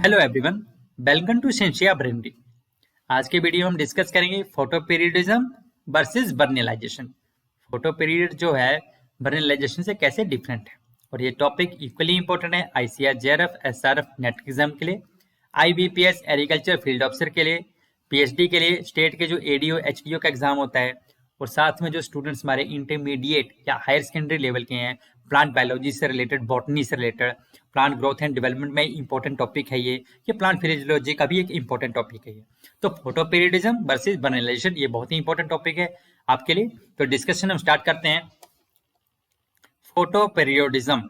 Hello everyone, welcome to सेंशिया ब्रेनडी। आज के वीडियो हम डिस्कस करेंगे photoperiodism versus vernalisation. Photoperiod जो है बर्नलाइजेशन से कैसे डिफरेंट है, और ये टॉपिक इक्वली इंपॉर्टेंट है ICR, JRF, SRF, NET exam के लिए, आईबीपीएस, एग्रीकल्चर फील्ड ऑफिसर के लिए, पीएचडी के लिए, स्टेट के जो एडीओ एचडीओ का एग्जाम होता है, और साथ में जो स्टूडेंट्स हमारे इंटरमीडिएट या हायर सेकेंडरी लेवल के हैं, प्लांट बायोलॉजी से रिलेटेड, बॉटनी से related, plant growth and development में इंपॉर्टेंट टॉपिक है ये प्लांट फिजियोलॉजी का भी एक इंपॉर्टेंट टॉपिक है ये। तो फोटो पीरियडिज्म वर्सेस बर्नलाइजेशन ये बहुत ही इंपॉर्टेंट टॉपिक है आपके लिए। तो डिस्कशन हम स्टार्ट करते हैं। फोटो पीरियडिज्म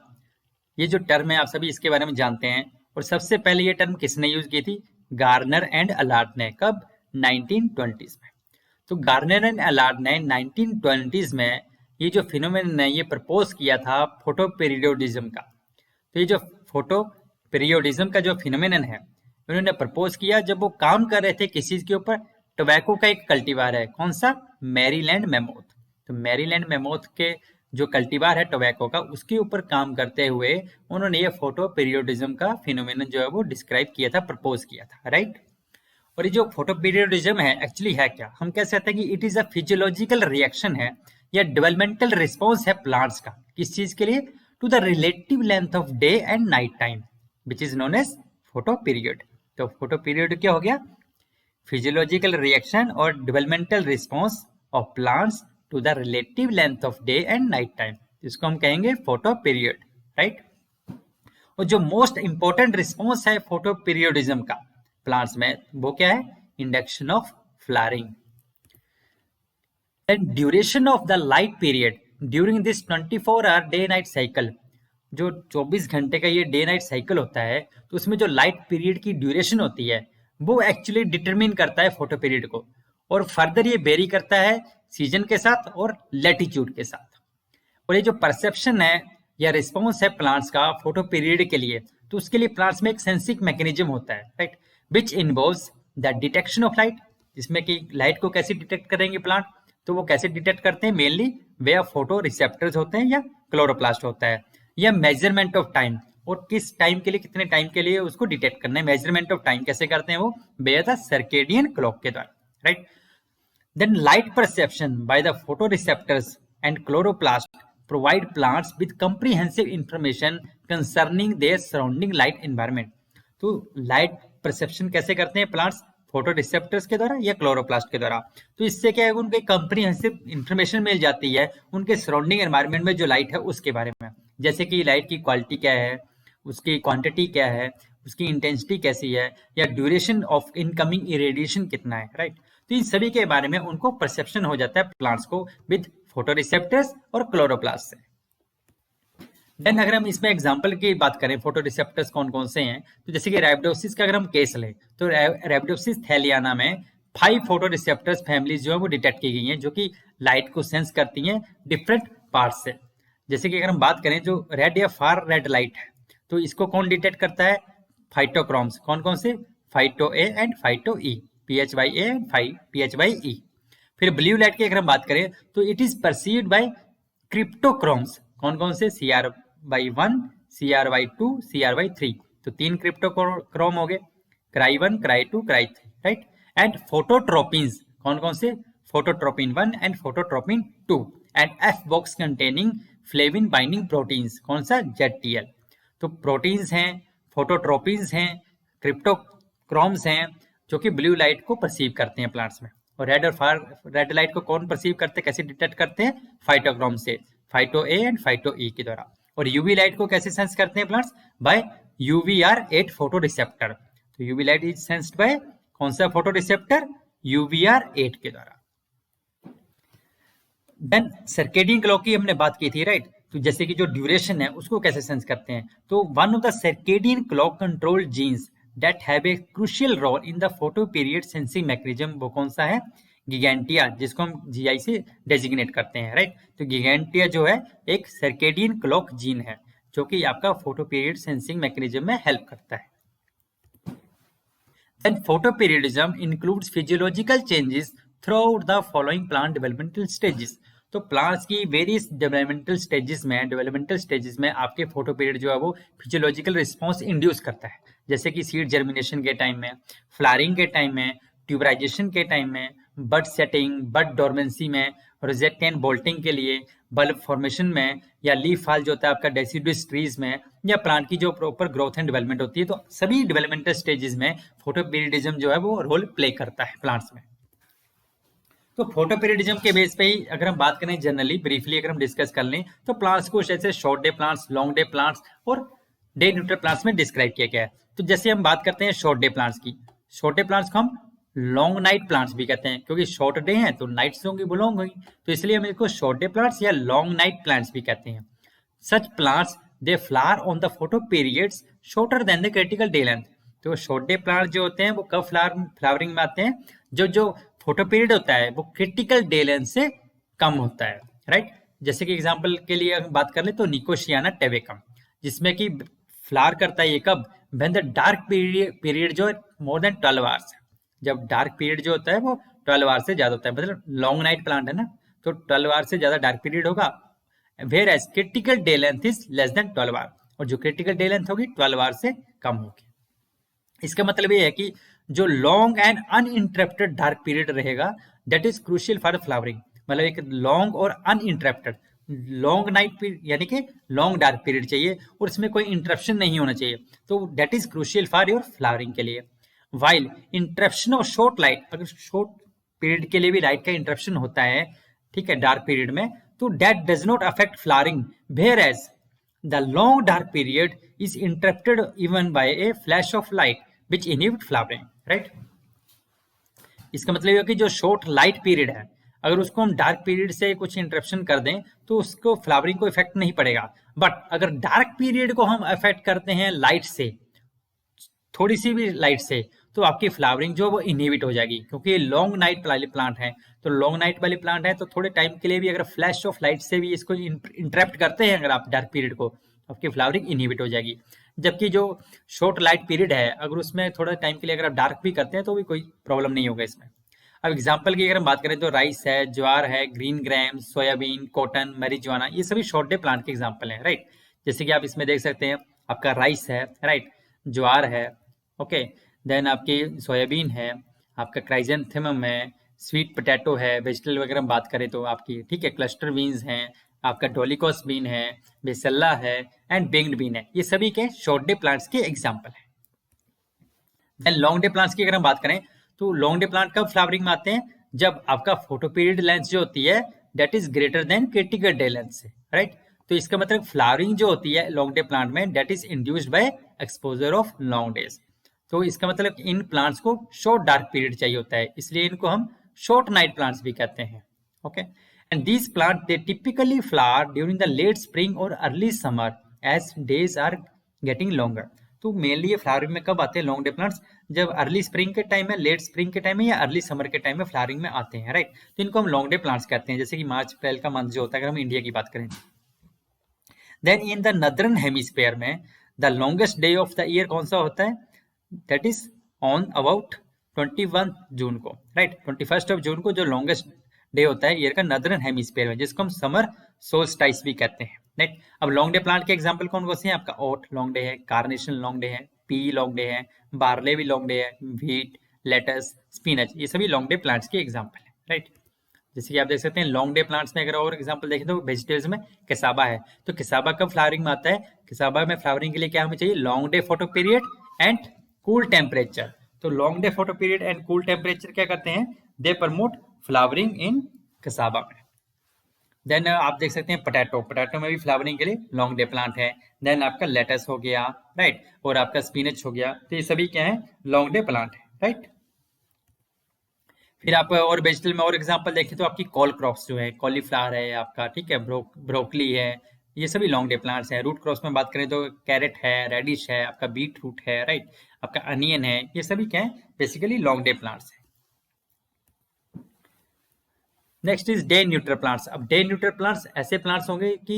ये जो टर्म है आप सभी इसके बारे में जानते हैं, और सबसे पहले ये टर्म किसने यूज की थी? गार्नर एंड अलार्ड ने। कब? 1920s में। तो गार्नर एंड अलार्ड ने 1920s में ये जो फिनोमेनन है ये प्रपोज किया था फोटो पीरियडिज्म का। तो ये जो फोटो पीरियडिज्म का जो फिनोमेनन है उन्होंने प्रपोज किया जब वो काम कर रहे थे किस चीज के ऊपर? टोबैको का एक कल्टीवार है, कौन सा? Maryland mammoth. तो मैरीलैंड मैमोथ के जो कल्टीवार है टोबैको का, उसके ऊपर काम करते हुए उन्होंने ये फोटो पीरियडिज्म का फिनोमेनन जो है वो डिस्क्राइब किया था, प्रपोज किया था, राइट। और ये जो फोटो पीरियडिज्म है एक्चुअली है क्या? हम कह सकते हैं कि it is a physiological reaction है या डेवलपमेंटल रिस्पॉन्स है प्लांट्स का। किस चीज के लिए? To the relative length of day and night time which is known as photoperiod. तो फोटो पीरियड क्या हो गया? फिजियोलॉजिकल रिएक्शन और developmental response of plants to the relative length of day and night time, इसको हम कहेंगे फोटो पीरियड, राइट। और जो मोस्ट इंपॉर्टेंट रिस्पॉन्स है फोटो पीरियडिज्म का प्लांट्स में, वो क्या है? Induction of flowering. Duration of the light period during this 24 hour day night cycle, जो 24 घंटे का ये डे नाइट साइकिल होता है, तो उसमें जो लाइट पीरियड की ड्यूरेशन होती है वो एक्चुअली डिटरमिन करता है फोटो पीरियड को, और फर्दर ये वेरी करता है सीजन के साथ और लैटिट्यूड के साथ। और ये जो परसेप्शन है या रिस्पॉन्स है प्लांट्स का फोटो पीरियड के लिए, तो उसके लिए प्लांट्स में एक सेंसिंग मैकेनिज्म होता है, right, which involves the detection of light, जिसमें कि लाइट को कैसे डिटेक्ट करेंगे प्लांट? तो वो कैसे डिटेक्ट करते हैं? मेनली वे फोटो रिसेप्टर्स होते हैं या क्लोरोप्लास्ट होता है, या मेजरमेंट ऑफ टाइम, और किस टाइम के लिए, कितने टाइम के लिए उसको डिटेक्ट करना है। मेजरमेंट ऑफ टाइम कैसे करते हैं? वो वे द सर्केडियन क्लॉक के द्वारा, right. Then light perception by the photoreceptors and chloroplast provide plants with comprehensive information concerning their surrounding light environment. तो लाइट परसेप्शन कैसे करते हैं प्लांट्स? फोटो रिसेप्टर्स के द्वारा या क्लोरोप्लास्ट के द्वारा। तो इससे क्या है, उनको कंप्रीहेंसिव इंफॉर्मेशन मिल जाती है उनके सराउंडिंग एनवायरनमेंट में जो लाइट है उसके बारे में, जैसे कि लाइट की क्वालिटी क्या है, उसकी क्वांटिटी क्या है, उसकी इंटेंसिटी कैसी है, या ड्यूरेशन ऑफ इनकमिंग इरेडिएशन कितना है, राइट। तो इन सभी के बारे में उनको परसेप्शन हो जाता है प्लांट्स को विद फोटोरिसेप्टर्स और क्लोरोप्लास्ट से। देन अगर हम इसमें एग्जांपल की बात करें फोटो रिसेप्टर्स कौन कौन से हैं, तो जैसे कि रैबिडोप्सिस का अगर हम केस लें तो रैबिडोप्सिस थैलियाना में 5 फोटो रिसेप्टर्स फैमिलीज जो है वो डिटेक्ट की गई हैं, जो कि लाइट को सेंस करती हैं डिफरेंट पार्ट से। जैसे कि अगर हम बात करें जो रेड या फार रेड लाइट है, तो इसको कौन डिटेक्ट करता है? फाइटोक्रोम्स। कौन कौन से? Phyto A and phyto E, PHY A and PHY E। फिर ब्लू लाइट की अगर हम बात करें तो इट इज परसीव्ड बाय क्रिप्टोक्रोम्स। कौन कौन से? CRY1, CRY2, CRY3। तो 3 क्रिप्टोक्रोम हो गए, cry 1, cry 2, cry 3, right. And phototropins, कौन कौन से? Phototropin 1 and phototropin 2 and F box containing flavin binding proteins, कौन सा? ZTL। तो प्रोटीन्स हैं, फोटोट्रोपिन्स हैं, क्रिप्टोक्रोम्स हैं, जो कि ब्लू लाइट को परसीव करते हैं प्लांट्स में। और रेड और फार रेड लाइट को कौन परसीव करते हैं, कैसे डिटेक्ट करते हैं? फाइटोक्रोम से, फाइटो ए एंड फाइटो ई के द्वारा। और यूवी लाइट को कैसे सेंस करते हैं plants? By UVR8 photoreceptor. तो UV light is sensed by कौन सा फोटो रिसेप्टर? UVR8 के द्वारा। देन सर्केडियन क्लॉक की हमने बात की थी, राइट। तो जैसे कि जो ड्यूरेशन है उसको कैसे सेंस करते हैं, तो one of the circadian clock control genes that have a crucial role in the photo period sensing mechanism, वो कौन सा है? गिगेंटिया, जिसको हम GI से डेजिग्नेट करते हैं, राइट। तो गिगेंटिया जो है एक सर्केडियन क्लॉक जीन है जो कि आपका फोटो पीरियड सेंसिंग मैकेनिज्म में हेल्प करता है। Then photoperiodism includes physiological changes throughout the following plant developmental stages. तो प्लांट्स की वेरियस डेवलपमेंटल स्टेजेस में आपके फोटो पीरियड जो है वो फिजियोलॉजिकल रिस्पॉन्स इंड्यूस करता है, जैसे कि सीड जर्मिनेशन के टाइम में, फ्लावरिंग के टाइम में, ट्यूबराइजेशन के टाइम में, बड सेटिंग, बड डोरमेंसी में, रोजेट एंड बोल्टिंग के लिए, बल्ब फॉर्मेशन में, या लीफ फॉल जो होता है आपका डेसिडुअस ट्रीज में, या प्लांट की जो प्रॉपर ग्रोथ एंड डेवलपमेंट होती है। तो सभी डेवलपमेंटल स्टेजेस में फोटोपीरियडिज्म जो है वो रोल प्ले करता है प्लांट्स में। तो फोटोपीरियडिज्म के बेस पे ही अगर हम बात करें जनरली ब्रीफली अगर हम डिस्कस कर लें तो प्लांट्स को जैसे short day plants, long day plants और डे न्यूट्रल प्लांट्स में डिस्क्राइब किया गया है। तो जैसे हम बात करते हैं शॉर्ट डे प्लांट्स की, शॉर्ट डे प्लांट्स को हम लॉन्ग नाइट प्लांट्स भी कहते हैं, क्योंकि शॉर्ट डे हैं तो नाइट्स होंगी वो लॉन्ग होंगी, तो इसलिए हम इसको शॉर्ट डे प्लांट्स या लॉन्ग नाइट प्लांट्स भी कहते हैं। सच plants they flower on the photo periods shorter than the critical day length. तो शॉर्ट डे प्लांट जो होते हैं वो कब फ्लावरिंग में आते हैं, जो जो फोटो पीरियड होता है वो क्रिटिकल डे लेंथ से कम होता है, राइट। जैसे कि एग्जांपल के लिए अगर बात कर ले तो निकोशियाना टेबेकम, जिसमें कि फ्लावर करता है ये कब, व्हेन द डार्क पीरियड जो है मोर देन 12 आवर्स, जब डार्क पीरियड जो होता है वो 12 आवर्स से ज्यादा होता है, मतलब लॉन्ग नाइट प्लांट है ना, तो 12 आवर्स से ज्यादा डार्क पीरियड होगा, whereas critical day length is less than 12 hour, और जो क्रिटिकल डे लेंथ होगी 12 आवर से कम होगी। इसका मतलब ये है कि जो long and uninterrupted dark period रहेगा that is crucial for flowering, मतलब एक लॉन्ग और अनइंटरप्टेड, लॉन्ग नाइट यानी कि लॉन्ग डार्क पीरियड चाहिए और इसमें कोई इंटरप्शन नहीं होना चाहिए, तो that is crucial for your flowering के लिए। While interruption of short light, अगर शॉर्ट पीरियड के लिए भी लाइट का इंटरप्शन होता है, ठीक है, डार्क पीरियड में, तो that does not affect flowering, whereas the long dark period is interrupted even by a flash of light which inhibit flowering, right. इसका मतलब ये कि जो शॉर्ट लाइट पीरियड है अगर उसको हम डार्क पीरियड से कुछ इंटरप्शन कर दें तो उसको फ्लावरिंग को इफेक्ट नहीं पड़ेगा, बट अगर डार्क पीरियड को हम अफेक्ट करते हैं लाइट से, थोड़ी सी भी लाइट से, तो आपकी फ्लावरिंग जो वो इनहिबिट हो जाएगी, क्योंकि ये लॉन्ग नाइट वाली प्लांट है, तो लॉन्ग नाइट वाली प्लांट है तो थोड़े टाइम के लिए भी अगर फ्लैश ऑफ लाइट से भी इसको इंटरप्ट करते हैं अगर आप डार्क पीरियड को, आपकी फ्लावरिंग इनहिबिट हो जाएगी। जबकि जो शॉर्ट लाइट पीरियड है अगर उसमें थोड़ा टाइम के लिए अगर आप डार्क भी करते हैं तो भी कोई प्रॉब्लम नहीं होगा इसमें। अब एग्जाम्पल की अगर हम बात करें तो राइस है, ज्वार है, green gram, soybean, cotton, marijuana, ये सभी शॉर्ट डे प्लांट के एग्जाम्पल हैं, राइट। जैसे कि आप इसमें देख सकते हैं आपका राइस है, राइट, ज्वार है, ओके, देन आपकी सोयाबीन है, आपका क्राइजेंथेमम है, स्वीट पोटैटो है, वेजिटेबल वगैरह हम बात करें तो आपकी, ठीक है, क्लस्टर बीन्स हैं, आपका डोलिकोस बीन है, बेसल्ला है एंड बिंग्ड बीन है, ये सभी के शॉर्ट डे प्लांट्स के एग्जाम्पल है। देन लॉन्ग डे प्लांट्स की अगर हम बात करें तो लॉन्ग डे प्लांट कब फ्लावरिंग में आते हैं, जब आपका फोटो पीरियड लेंथ जो होती है that is greater than critical day length से, राइट। तो इसका मतलब फ्लावरिंग जो होती है लॉन्ग डे प्लांट में that is induced by exposure of long days. तो इसका मतलब इन प्लांट्स को शॉर्ट डार्क पीरियड चाहिए होता है, इसलिए इनको हम शॉर्ट नाइट प्लांट्स भी कहते हैं, okay. And these plant they typically flower during the late spring और early summer as days are getting longer. तो मेनली ये फ्लावरिंग में कब आते हैं लॉन्ग डे प्लांट्स, जब अर्ली स्प्रिंग के टाइम में, लेट स्प्रिंग के टाइम में या अर्ली समर के टाइम में फ्लावरिंग में आते हैं, राइट। तो इनको हम लॉन्ग डे प्लांट्स कहते हैं, जैसे कि मार्च अप्रैल का मंथ जो होता है अगर हम इंडिया की बात करें। Then in the northern hemisphere में the longest day of the year कौन सा होता है, that is on about 21 June को, राइट, 21 ऑफ जून को जो लॉन्गेस्ट डे होता है ईयर का नदर्न हेमिस्फीयर में, जिसको हम समर सोल्स्टाइस भी कहते हैं, राइट। अब लॉन्ग डे प्लांट के एग्जांपल कौन कौन से हैं, आपका ओट लॉन्ग डे है, कार्नेशन लॉन्ग डे है, पी लॉन्ग डे है, बार्ले भी लॉन्ग डे है, व्हीट, लेटस, स्पिनच, ये सभी लॉन्ग डे प्लांट्स के एग्जांपल है, राइट। जैसे कि आप देख सकते हैं लॉन्ग डे प्लांट्स में अगर और एग्जांपल देखें तो वेजिटेबल्स में केसाबा है, तो केसाबा कब फ्लावरिंग में आता है, केसाबा में फ्लावरिंग के लिए क्या हमें चाहिए, long day photoperiod and cool temperature. तो long day photoperiod and cool temperature क्या करते हैं, दे प्रमोट फ्लावरिंग इन केसाबा में। देन आप देख सकते हैं पोटैटो, पोटैटो में भी फ्लावरिंग के लिए लॉन्ग डे प्लांट है। देन आपका लेटस हो गया, राइट, और आपका स्पिनच हो गया, तो ये सभी क्या है, लॉन्ग डे प्लांट है, राइट। फिर आप और वेजिटेबल में और एग्जांपल देखें तो आपकी कॉल क्रॉप्स जो है, कॉलीफ्लावर है आपका, ठीक है, ब्रोकली है, ये सभी लॉन्ग डे प्लांट्स हैं। रूट क्रॉप्स में बात करें तो कैरेट है, रेडिश है, आपका बीट रूट है, राइट, आपका अनियन है, ये सभी क्या है, बेसिकली लॉन्ग डे प्लांट्स है। Next is day neutral plants. अब डे न्यूट्रल प्लांट्स ऐसे प्लांट्स होंगे कि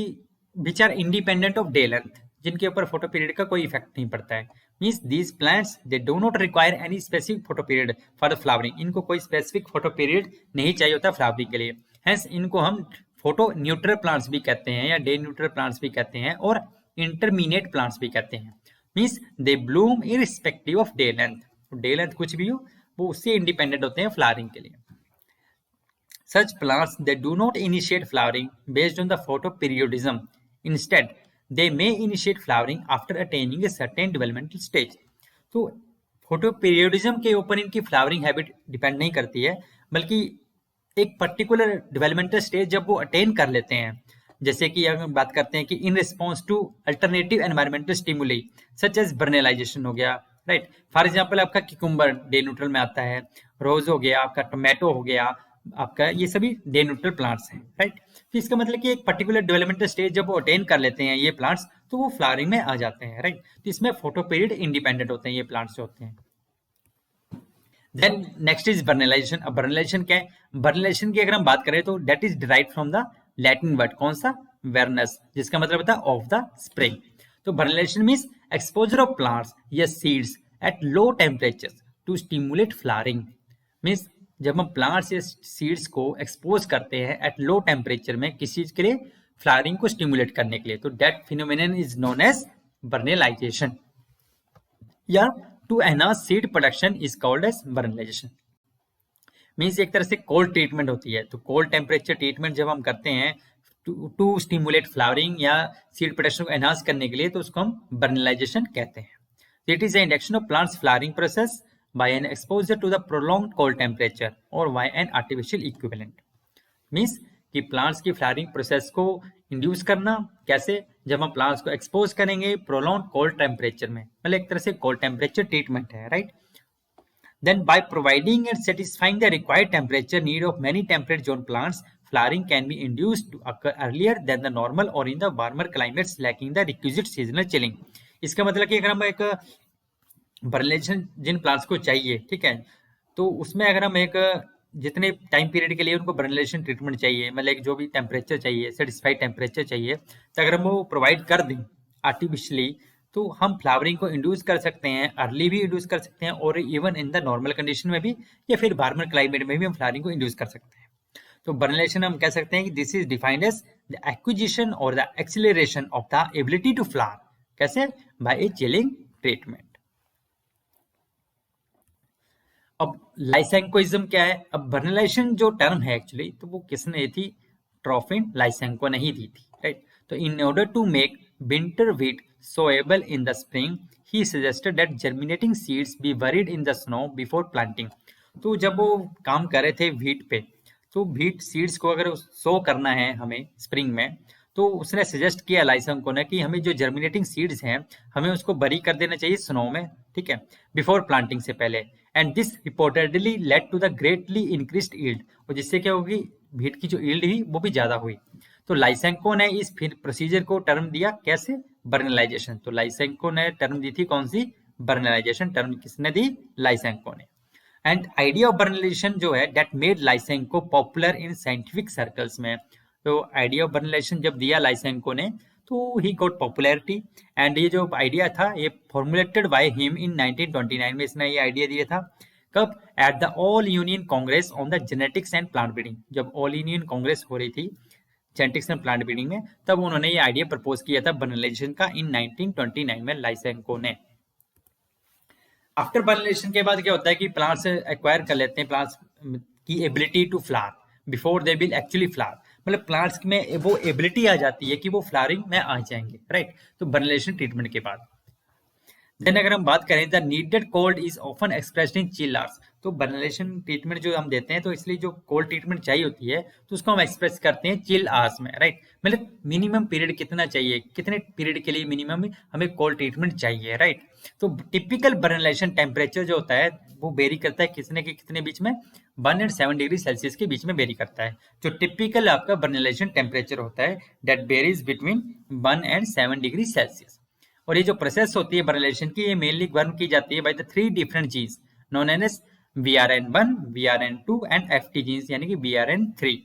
which are independent of day length, जिनके ऊपर फोटो पीरियड का कोई इफेक्ट नहीं पड़ता है। Means these plants they do not require any specific photo period for the flowering, इनको कोई स्पेसिफिक फोटो पीरियड नहीं चाहिए होता फ्लावरिंग के लिए, हेंस इनको हम फोटो न्यूट्रल प्लांट्स भी कहते हैं या डे न्यूट्रल प्लांट्स भी कहते हैं और इंटरमीडिएट प्लांट्स भी कहते हैं। Means they Bloom irrespective of day length, day length कुछ भी हो वो उससे इंडिपेंडेंट होते हैं फ्लावरिंग के लिए। Such plants that do not initiate flowering based on the photoperiodism. Instead, they may initiate flowering after attaining a certain developmental stage. तो फोटोपीरियोडिज्म के ऊपर इनकी फ्लावरिंग हैबिट डिपेंड नहीं करती है, बल्कि एक पर्टिकुलर डेवलपमेंटल स्टेज जब वो अटेन कर लेते हैं, जैसे कि अगर हम बात करते हैं कि in response to alternative environmental stimuli such as vernalisation हो गया, राइट। फॉर एग्जांपल आपका क्यूकम्बर डे न्यूट्रल में आता है, रोज हो गया, आपका टोमेटो हो गया, आपका ये सभी डे न्यूट्रल प्लांट्स हैं, राइट। तो इसका मतलब कि एक पर्टिकुलर डेवलपमेंटल स्टेज जब वो अटेन कर लेते हैं ये प्लांट्स, तो वो फ्लावरिंग में आ जाते हैं, राइट। तो इसमें फोटो पीरियड इंडिपेंडेंट होते हैं ये प्लांट्स जो होते हैं। Then next is vernalisation. अब बर्नेलाइजेशन क्या है? बर्नेलाइजेशन की अगर हम बात करें तो that is derived from the Latin word, कौन सा? वेरनस, जिसका मतलब होता है ऑफ द स्प्रिंग। तो vernalization means exposure of plants या seeds at low temperature to stimulate flowering. Means जब हम प्लांट्स या सीड्स को एक्सपोज करते हैं एट लो टेम्परेचर में किसी चीज के लिए, फ्लावरिंग को स्टिमुलेट करने के लिए, तो that phenomenon is known as vernalisation, या to enhance seed production is called as vernalisation. Means एक तरह से कोल्ड ट्रीटमेंट होती है। तो कोल्ड टेम्परेचर ट्रीटमेंट जब हम करते हैं टू स्टिमुलेट फ्लावरिंग या सीड प्रोडक्शन को एनहांस करने के लिए, तो उसको हम बर्नेलाइजेशन कहते हैं। It is an induction of plants flowering process by an exposure to the prolonged cold temperature or by an artificial equivalent. Means कि प्लांट्स की फ्लावरिंग प्रोसेस को इंड्यूस करना कैसे? जब हम प्लांट्स को एक्सपोज करेंगे प्रोलॉन्ग कोल्ड टेम्परेचर में, मतलब एक तरह से कोल्ड टेम्परेचर ट्रीटमेंट है, right. Then by providing and satisfying the required temperature need of many temperate zone plants, flowering can be induced to occur earlier than the normal or in the warmer climates lacking the requisite seasonal chilling. इसका मतलब कि अगर हम एक बर्नेलाइजेशन जिन plants को चाहिए, ठीक है, तो उसमें अगर हम एक जितने टाइम पीरियड के लिए उनको बर्नेलाइजेशन ट्रीटमेंट चाहिए, मतलब जो भी टेम्परेचर चाहिए, सेटिस्फाइड टेम्परेचर चाहिए, तो अगर हम वो प्रोवाइड कर दें आर्टिफिशियली, तो हम फ्लावरिंग को इंड्यूस कर सकते हैं, अर्ली भी इंड्यूस कर सकते हैं, और even in the normal condition में भी या फिर वार्मर क्लाइमेट में भी हम फ्लावरिंग को इंड्यूस कर सकते हैं। तो बर्नेलाइजेशन हम कह सकते हैं कि this is defined as the acquisition और the acceleration of the ability to flower, कैसे? By a chilling treatment. अब लाइसेंकोइज्म क्या है? अब बर्नेलाइजेशन जो टर्म है एक्चुअली, तो वो किसने दी थी? ट्रॉफिन लाइसेंको ने ही दी थी, राइट। तो in order to make winter wheat sowable in the spring, he suggested that germinating seeds be buried in the snow before planting. तो जब वो काम कर रहे थे व्हीट पे, तो व्हीट सीड्स को अगर सो करना है हमें स्प्रिंग में, तो उसने सजेस्ट किया लाइसेंको ने कि हमें जो जर्मिनेटिंग सीड्स हैं हमें उसको बरी कर देना चाहिए स्नो में, ठीक है, बिफोर प्लांटिंग से पहले। And this reportedly led to the greatly increased yield, और जिससे क्या होगी, व्हीट की जो यील्ड हुई वो भी ज्यादा हुई। तो लाइसेंको ने इस फिर प्रोसीजर को टर्म दिया कैसे? बर्नेलाइजेशन। तो लाइसेंको ने टर्म दी थी कौन सी? बर्नेलाइजेशन। टर्म किसने दी? लाइसेंको ने। एंड आइडिया ऑफ बर्नेलाइजेशन जो है that made Lysenko popular in scientific circles में। तो आइडिया ऑफ बर्नेलाइजेशन जब दिया लाइसेंको ने, तो ही गॉट पॉपुलैरिटी। एंड ये जो आइडिया था ये फॉर्मुलेटेड बाय हिम इन 1929 में इसने ये आइडिया दिया था। कब? At the all union Congress on the genetics and plant breeding. जब ऑल यूनियन कांग्रेस हो रही थी जेनेटिक्स एंड प्लांट ब्रीडिंग में, तब उन्होंने ये आइडिया प्रपोज किया था बर्नेलाइजेशन का इन 1929 में लाइसेंको ने। आफ्टर बर्नेलाइजेशन के बाद क्या होता है कि प्लांट्स एक्वायर कर लेते हैं प्लांट्स की ability to flower before they will actually flower, मतलब प्लांट्स में वो एबिलिटी आ जाती है कि वो फ्लावरिंग में आ जाएंगे, राइट। तो बर्नेलाइजेशन ट्रीटमेंट के बाद देन अगर हम बात करें, the needed cold is often expressed in chill hours. तो बर्नेलाइजेशन ट्रीटमेंट जो हम देते हैं, तो इसलिए जो कोल्ड ट्रीटमेंट चाहिए होती है तो उसको हम एक्सप्रेस करते हैं चिल आवर्स में, राइट। मतलब मिनिमम पीरियड कितना चाहिए, कितने पीरियड के लिए मिनिमम हमें कोल्ड ट्रीटमेंट चाहिए, राइट। तो टिपिकल बर्नेलाइजेशन टेम्परेचर जो होता है वो वेरी करता है कितने के कितने बीच में? 1 and 7 डिग्री सेल्सियस के बीच में वेरी करता है। जो टिपिकल आपका बर्नेलाइजेशन टेम्परेचर होता है that varies between 1 and 7 degree Celsius. और ये जो प्रोसेस होती है बर्नेलाइजेशन की, ये मेनली गवर्न की जाती है by the 3 different genes known as VRN1, VRN2 and FT genes, यानी कि VRN3।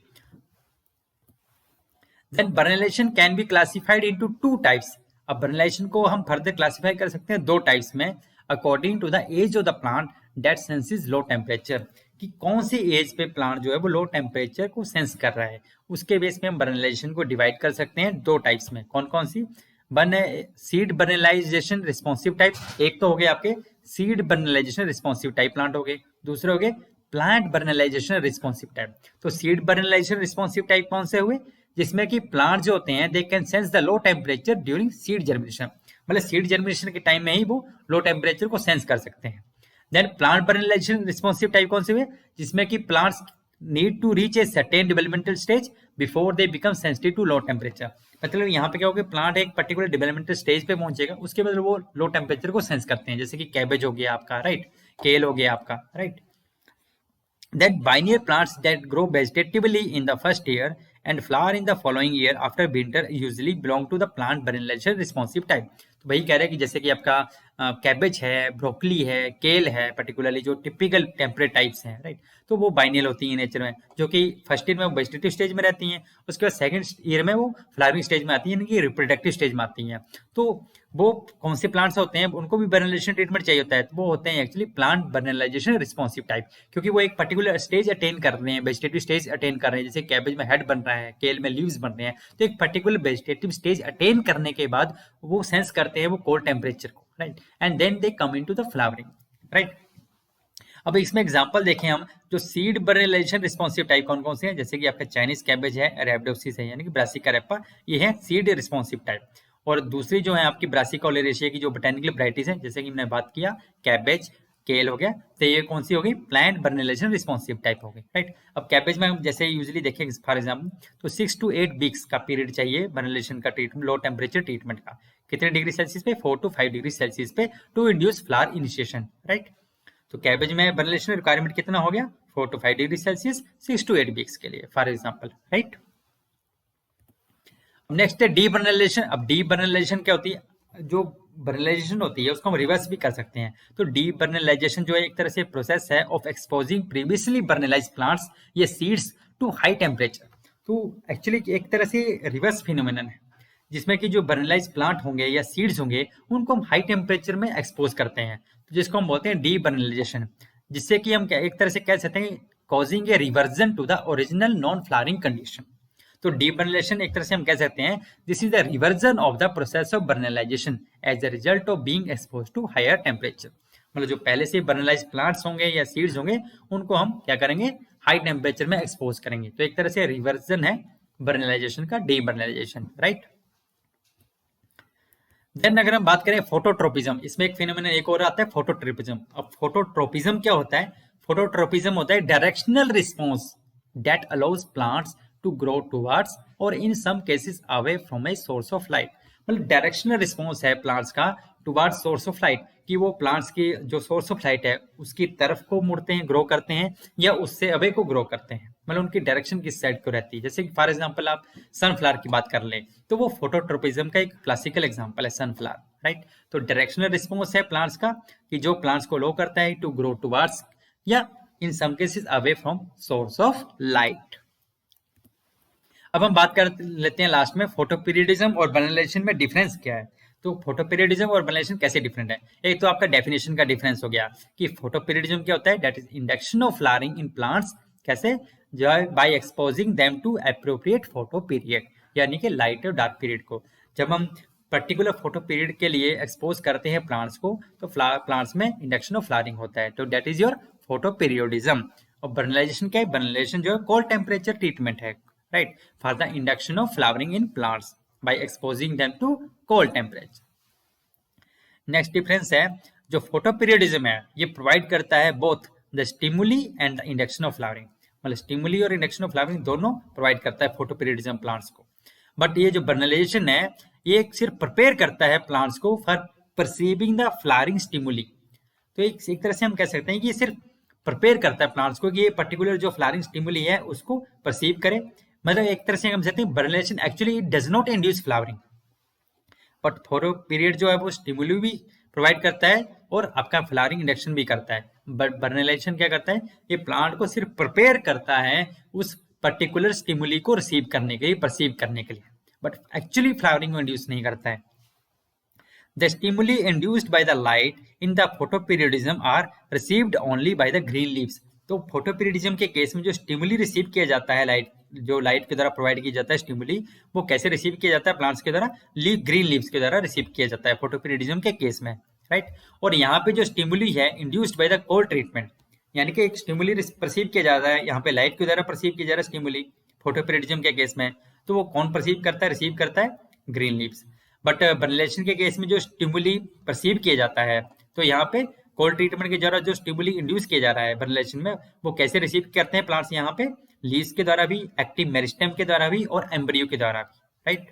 Then vernalisation can be classified into 2 types. अब बर्नेलाइजेशन को हम फर्दर क्लासिफाई कर सकते हैं 2 टाइप्स में, according to the age of the plant that senses low temperature, कि कौन सी एज पे प्लांट जो है वो लो टेम्परेचर को सेंस कर रहा है। उसके बेस पे हम बर्नलाइजेशन को डिवाइड कर सकते हैं दो टाइप्स में। कौन कौन सी? वन है सीड बर्नलाइजेशन रिस्पॉन्सिव टाइप, एक तो हो गए आपके सीड बर्नलाइजेशन रिस्पॉन्सिव टाइप प्लांट हो गए, दूसरे हो गए प्लांट बर्नलाइजेशन रिस्पॉन्सिव टाइप। तो सीड बर्नलाइजेशन रिस्पॉन्सिव टाइप कौन से हुए? जिसमें कि प्लांट जो होते हैं they can sense the low temperature during seed germination, मतलब सीड जर्मिनेशन के टाइम में ही वो लो टेम्परेचर को सेंस कर सकते हैं। Then plant vernalization responsive type कौन से हुए? जिसमें कि plants need to reach a certain developmental stage before they become sensitive to low temperature. मतलब यहाँ पे क्या होगा, प्लांट एक पर्टिकुलर डेवलपमेंटल स्टेज पे पहुंचेगा, उसके बाद वो लो टेम्परेचर को सेंस करते हैं, जैसे कि कैबेज हो गया आपका, राइट, केल हो गया आपका, right. That biennial plants that grow vegetatively in the first year and flower in the following year after winter usually belong to the plant burnation responsive type। तो वही कह रहे हैं कि जैसे कि आपका कैबेज है, ब्रोकली है, केल है, पर्टिकुलरली जो टिपिकल टेम्परेट टाइप्स हैं, राइट, तो वो बाइनियल होती हैं नेचर में, जो कि फर्स्ट ईयर में वो वेजिटेटिव स्टेज में रहती हैं, उसके बाद सेकंड ईयर में वो फ्लावरिंग स्टेज में आती हैं, यानी कि रिप्रोडक्टिव स्टेज में आती हैं। तो वो कौन से प्लांट्स होते हैं, उनको भी बर्नलाइजेशन ट्रीटमेंट चाहिए होता है, तो वो होते हैं actually plant vernalization responsive type, क्योंकि वो एक पर्टिकुलर स्टेज अटेन कर रहे हैं, वेजिटेटिव स्टेज अटेन कर रहे हैं, जैसे कैबेज में हेड बन रहा है, केल में लीव्स बन रहे हैं, तो एक पर्टिकुलर वेजिटेटिव स्टेज अटेन करने के बाद वो सेंस करते हैं वो कोल्ड टेम्परेचर को, right, and then they come into the flowering, right. अब इसमें एग्जांपल देखें हम, जो सीड बर्नलाइजेशन रिस्पॉन्सिव टाइप कौन कौन से हैं, जैसे कि आपका चाइनीज कैबेज है, अरेबिडोप्सिस है, यानी कि ब्रासिका रेपा, ये है सीड रिस्पॉन्सिव टाइप। और दूसरी जो है आपकी ब्रासिका ओलेरेशिया की जो बोटेनिकल वैरायटीज है, जैसे कि हमने बात किया कैबेज, केल हो गया, तो ये कौन सी हो गई? प्लांट बर्नलाइजेशन रिस्पॉन्सिव टाइप हो गई, राइट। अब कैबेज में हम जैसे यूजुअली देखें फॉर एग्जाम्पल, तो 6 to 8 वीक्स का पीरियड चाहिए बर्नलाइजेशन का ट्रीटमेंट, लो टेम्परेचर ट्रीटमेंट का। कितने डिग्री सेल्सियस पे? 4 to 5 डिग्री सेल्सियस पे, to induce flower initiation, right. तो कैबेज में बर्नलाइजेशन रिक्वायरमेंट कितना हो गया? 4 to 5 degree Celsius, 6 to 8 weeks के लिए फॉर एग्जाम्पल, राइट। नेक्स्ट है डीबर्नलाइजेशन। अब डीबर्नलाइजेशन क्या होती है? जो बर्नलाइजेशन होती है उसको हम रिवर्स भी कर सकते हैं। तो डीबर्नलाइजेशन जो है एक तरह से प्रोसेस है ऑफ एक्सपोजिंग प्रीवियसली बर्नलाइज प्लांट्स या सीड्स टू हाई टेम्परेचर। तो एक्चुअली एक तरह से रिवर्स फिनोमेनन है, जिसमें कि जो बर्नलाइज प्लांट होंगे या सीड्स होंगे उनको हम हाई टेम्परेचर में एक्सपोज करते हैं, तो जिसको हम बोलते हैं डीबर्नलाइजेशन, जिससे कि हम एक तरह से कह सकते हैं causing a reversion to the original non flowering condition. तो डीबर्नलाइजेशन एक तरह से हम कह सकते हैं this is the reversion of the process of vernalisation as a result of being expose to higher temperature. मतलब जो पहले से बर्नलाइज प्लांट्स होंगे या सीड्स होंगे उनको हम क्या करेंगे? हाई टेम्परेचर में एक्सपोज करेंगे। तो एक तरह से रिवर्जन है बर्नलाइजेशन का, डीबर्नलाइजेशन, राइट। देन अगर हम बात करें फोटोट्रोपिज्म, इसमें एक फिनोमेनन एक और आता है फोटोट्रोपिज्म। अब फोटोट्रोपिज्म क्या होता है? फोटोट्रोपिज्म होता है directional response that allows plants to grow towards और in some cases away from a source of light. मतलब डायरेक्शनल रिस्पॉन्स है प्लांट्स का टुवर्ड्स सोर्स ऑफ लाइट, कि वो प्लांट्स की जो सोर्स ऑफ लाइट है उसकी तरफ को मुड़ते हैं, ग्रो करते हैं, या उससे अवे को ग्रो करते हैं। मतलब उनकी डायरेक्शन किस साइड को रहती है। जैसे कि फॉर एग्जांपल आप सनफ्लावर की बात कर लें, तो वो फोटोट्रोपिज्म का एक क्लासिकल एग्जांपल है सनफ्लावर, राइट। तो डायरेक्शनल रिस्पॉन्स है प्लांट्स का, कि जो प्लांट्स को लो करता है टू ग्रो टुवर्ड्स या in some cases away from source of light. अब हम बात कर लेते हैं लास्ट में फोटोपीरियडिज्म और बर्नलाइजेशन में डिफरेंस क्या है। तो फोटोपीरियडिज्म और बर्नलाइजेशन कैसे डिफरेंट है? एक तो आपका डेफिनेशन का डिफरेंस हो गया कि फोटोपीरियडिज्म क्या होता है, that is induction of flowering in plants, कैसे? जो by exposing them to appropriate photoperiod, यानी कि लाइट और डार्क पीरियड को। जब हम पर्टिकुलर फोटो पीरियड के लिए एक्सपोज करते हैं प्लांट्स को, तो प्लांट्स में इंडक्शन ऑफ फ्लावरिंग होता है, तो दैट इज योर फोटोपीरियडिज्म। और बर्नलाइजेशन क्या है? बर्नलाइजेशन जो है कोल्ड टेम्परेचर ट्रीटमेंट है, right, for the induction of flowering in plants by exposing them to cold temperature. Next difference है जो फोटोपीरियडिज्म है, ये प्रोवाइड करता है both the stimuli and the induction of flowering. मतलब स्टिमुली और इंडक्शन ऑफ फ्लावरिंग दोनों प्रोवाइड करता है फोटोपीरियडिज्म प्लांट्स को। बट ये जो बर्नलाइजेशन है ये सिर्फ प्रिपेयर करता है प्लांट्स को for perceiving the flowering stimuli. तो एक तरह से हम कह सकते हैं कि ये सिर्फ प्रिपेयर करता है प्लांट्स को कि ये पर्टिकुलर जो फ्लावरिंग स्टिमुली है उसको परसीव करे। मतलब एक तरह से हम कहते हैं vernalisation actually does not induce flowering, but photoperiod जो है वो स्टिमुली भी प्रोवाइड करता है और आपका फ्लावरिंग इंडक्शन भी करता है। बट बर्नलाइजेशन क्या करता है? ये प्लांट को सिर्फ प्रिपेयर करता है उस पर्टिकुलर स्टिमुली को रिसीव करने के लिए, परसीव करने के लिए, बट एक्चुअली फ्लावरिंग को इंड्यूस नहीं करता है। The stimuli induced by the light in the photoperiodism are received only by the green leaves. तो फोटोपीरियडिज्म के केस में जो स्टिमुली रिसीव किया जाता है लाइट, जो लाइट के द्वारा प्रोवाइड किया जाता है स्टिमुली, वो कैसे रिसीव किया जाता है? प्लांट्स के द्वारा, ग्रीन लीव्स के द्वारा रिसीव किया जाता है फोटोपीरियडिज्म के केस में, राइट। और यहाँ पे जो स्टिमुली है induced by the cold treatment, यानी कि एक स्टिमुली परसीव किया जाता है, यहाँ पे लाइट के द्वारा परसीव किया जा रहा है स्टिमुली फोटोपीरियडिज्म के केस में, तो वो कौन परसीव करता है? रिसीव करता है ग्रीन लीव्स। बट बर्नलेशन के केस में जो स्टिमुली परसीव किया जाता है, तो यहाँ पे कोल्ड ट्रीटमेंट के द्वारा जो स्टिमुली इंड्यूस किया जा रहा है बर्नलेशन में, वो कैसे रिसीव करते हैं प्लांट्स? यहाँ पे लीव्स के द्वारा भी, एक्टिव मेरिस्टेम के द्वारा भी, और एम्ब्रियो के द्वारा भी, राइट।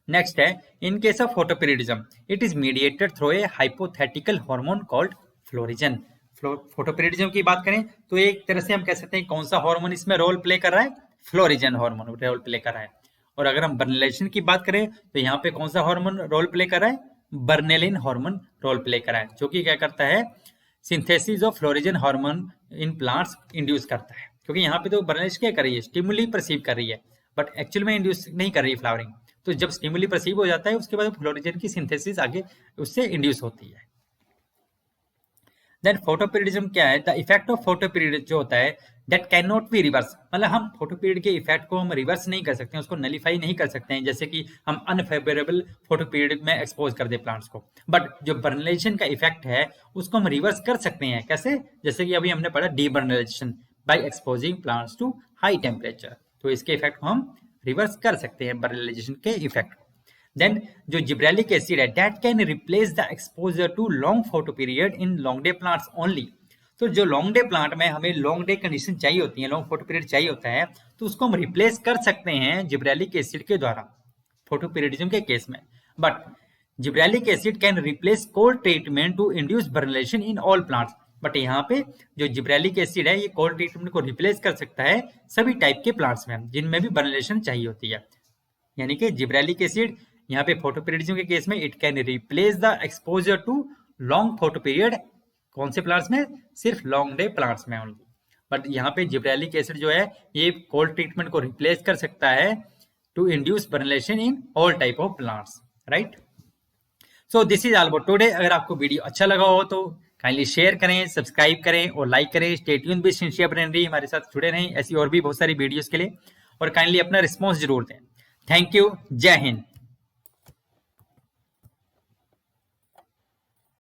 नेक्स्ट है, in case of photoperiodism it is mediated through a hypothetical hormone called florigen. Photoperiodism की बात करें तो एक तरह से हम कह सकते हैं कौन सा हार्मोन इसमें रोल प्ले कर रहा है? फ्लोरिजन हार्मोन रोल प्ले कर रहा है। और अगर हम बर्नलेशन की बात करें तो यहाँ पे कौन सा हार्मोन रोल प्ले कर रहा है? बर्नेलिन हार्मोन रोल प्ले कर रहा है, जो कि क्या करता है? Synthesis of florigen hormone in plants induce करता है। क्योंकि यहाँ पे तो बर्नलेशन क्या कर रही है? स्टिमुली परसीव कर रही है, बट एक्चुअल में इंड्यूस नहीं कर रही है फ्लावरिंग। तो जब स्टिमुली परसीव हो जाता है उसके बाद फ्लोरिजन की सिंथेसिस आगे उससे इंड्यूस होती है। देन फोटोपीरियडिज्म क्या है? द इफेक्ट ऑफ फोटोपीरियड जो होता है that can not be reverse, मतलब हम फोटोपीरियड के इफेक्ट को हम रिवर्स नहीं कर सकते हैं, उसको नलीफाई नहीं कर सकते हैं, जैसे कि हम अनफेवरेबल फोटोपीरियड में एक्सपोज कर दे प्लांट्स को। बट जो बर्नलाइजेशन का इफेक्ट है उसको हम रिवर्स कर सकते हैं। कैसे? जैसे कि अभी हमने पढ़ा devernalisation by exposing plants to high temperature, तो इसके इफेक्ट को हम रिवर्स कर सकते हैं, बर्नलाइजेशन के इफेक्ट। देन जो जिब्रेलिक एसिड है that can replace the exposure to long photoperiod in long day plants only. तो जो लॉन्ग डे प्लांट में हमें लॉन्ग डे कंडीशन चाहिए होती है, लॉन्ग फोटो पीरियड चाहिए होता है, तो उसको हम रिप्लेस कर सकते हैं जिब्रेलिक एसिड के द्वारा फोटो पीरियडिज्म के केस में। But gibberellic acid can replace cold treatment to induce vernalization in all plants. But यहाँ पे जो जिब्रेलिक एसिड है ये कोल्ड ट्रीटमेंट को रिप्लेस कर सकता है सभी टाइप के प्लांट्स में जिनमें भी बर्नलेशन चाहिए होती है। यानी कि जिब्रेलिक एसिड यहाँ पे फोटोपीरियडिज्म के केस में it can replace the exposure to long photoperiod. कौन से प्लांट्स में? सिर्फ लॉन्ग डे प्लांट्स में ओनली। बट यहाँ पे जिब्रेलिक एसिड जो है ये कोल्ड ट्रीटमेंट को रिप्लेस कर सकता है to induce vernalization in all type of plants, right. So this is all about today. अगर आपको वीडियो अच्छा लगा हो तो काइंडली शेयर करें, सब्सक्राइब करें और लाइक करें। स्टे ट्यून्ड विद सिंसियर ब्रेनरी, हमारे साथ जुड़े रहें ऐसी और भी बहुत सारी वीडियोस के लिए, और काइंडली अपना रिस्पॉन्स जरूर दें। Thank you. जय हिंद।